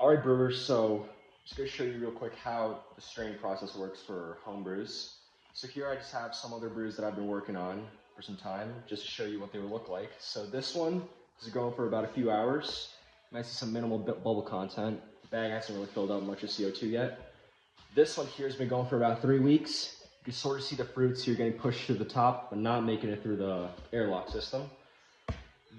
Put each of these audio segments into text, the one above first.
Alright brewers, so I'm just going to show you real quick how the straining process works for home brews. So here I just have some other brews that I've been working on for some time, just to show you what they would look like. So this one is going for about a few hours. You might see some minimal bubble content. The bag hasn't really filled up much of CO2 yet. This one here has been going for about 3 weeks. You can sort of see the fruits here getting pushed to the top, but not making it through the airlock system.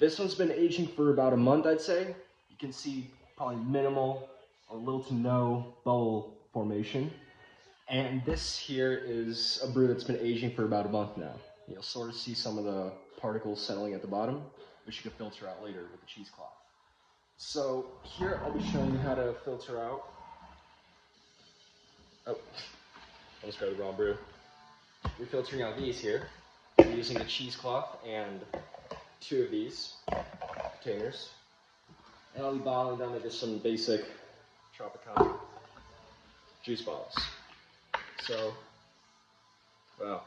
This one's been aging for about a month, I'd say. You can see probably minimal, a little to no bubble formation. And this here is a brew that's been aging for about a month now. You'll sort of see some of the particles settling at the bottom, which you can filter out later with a cheesecloth. So here I'll be showing you how to filter out. Oh, almost got the wrong brew. We're filtering out these here. We're using a cheesecloth and 2 of these containers. And I'll be bottling them into some basic Tropicana juice bottles. So, wow,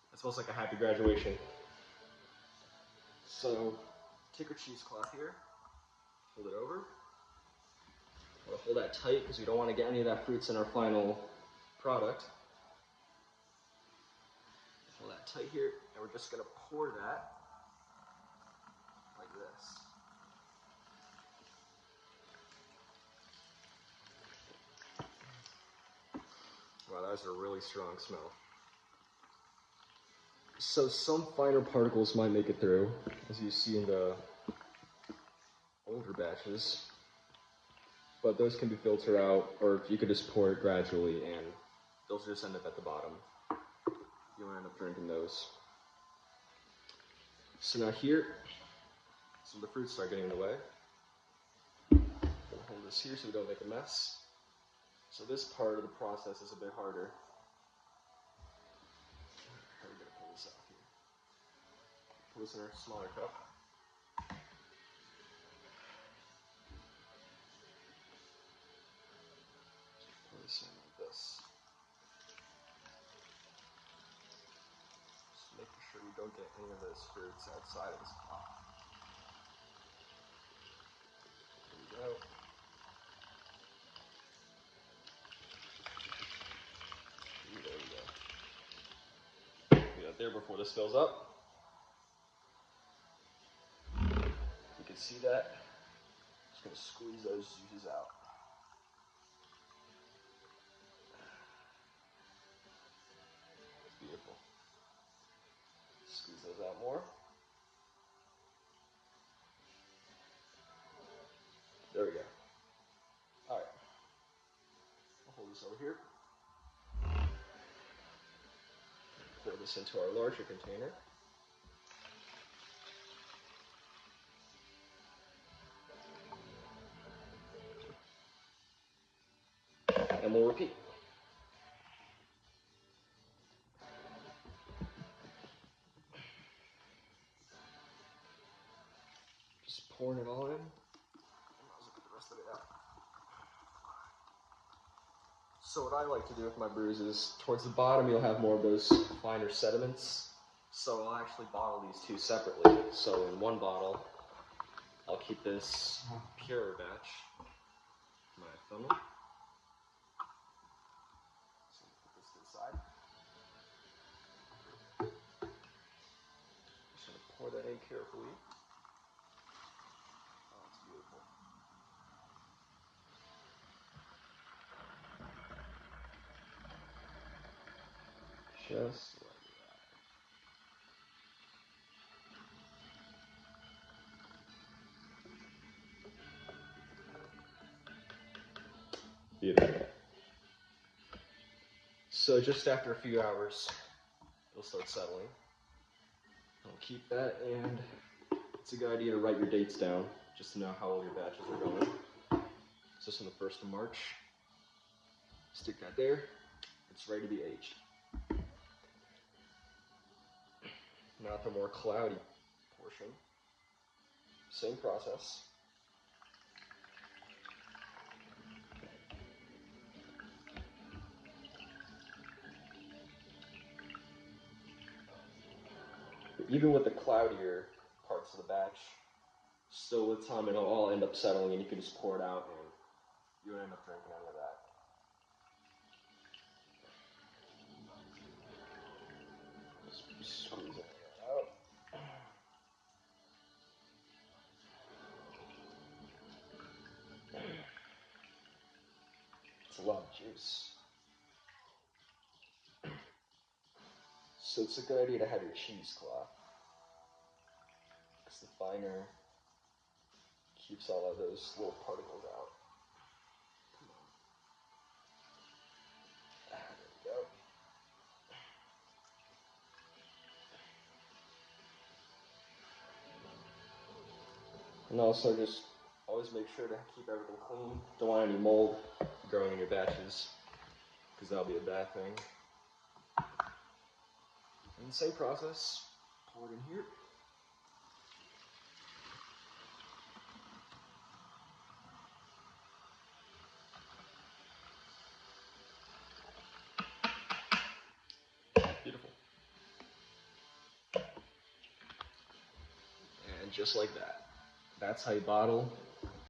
that smells like a happy graduation. So, take our cheesecloth here, hold it over. We'll hold that tight because we don't want to get any of that fruits in our final product. Hold that tight here, and we're just going to pour that like this. Wow, that was a really strong smell. So some finer particles might make it through, as you see in the older batches, but those can be filtered out, or you could just pour it gradually and those just end up at the bottom. You won't end up drinking those. So now here, some of the fruits start getting in the way. We'll hold this here so we don't make a mess. So this part of the process is a bit harder. How are we going to pull this out here? Pull this in our smaller cup. Pour this in like this. Just making sure we don't get any of those fruits outside of this pot. There we go. There we go. Get that there before this fills up. You can see that. Just going to squeeze those juices out. It's beautiful. Squeeze those out more. There we go. Alright. I'll hold this over here. Pour this into our larger container. And we'll repeat. Just pouring it all in. I'll get the rest of it out. So what I like to do with my brews is, towards the bottom you'll have more of those finer sediments. So I'll actually bottle these 2 separately. So in one bottle, I'll keep this purer batch. My funnel. So put this to the side. Just gonna pour that in carefully. Oh, it's beautiful. Just like that. Beautiful. So just after a few hours, it'll start settling. I'll keep that, and it's a good idea to write your dates down, just to know how old your batches are going. So this is the 1st of March. Stick that there. It's ready to be aged. Now the more cloudy portion. Same process. Even with the cloudier parts of the batch, still with time it'll all end up settling and you can just pour it out and you would end up drinking any of that. Just squeezing it out. It's a lot of juice. So it's a good idea to have your cheesecloth, because the finer keeps all of those little particles out. There we go. And also just always make sure to keep everything clean. Don't want any mold growing in your batches, because that'll be a bad thing. And the same process, pour it in here. Beautiful. And just like that. That's how you bottle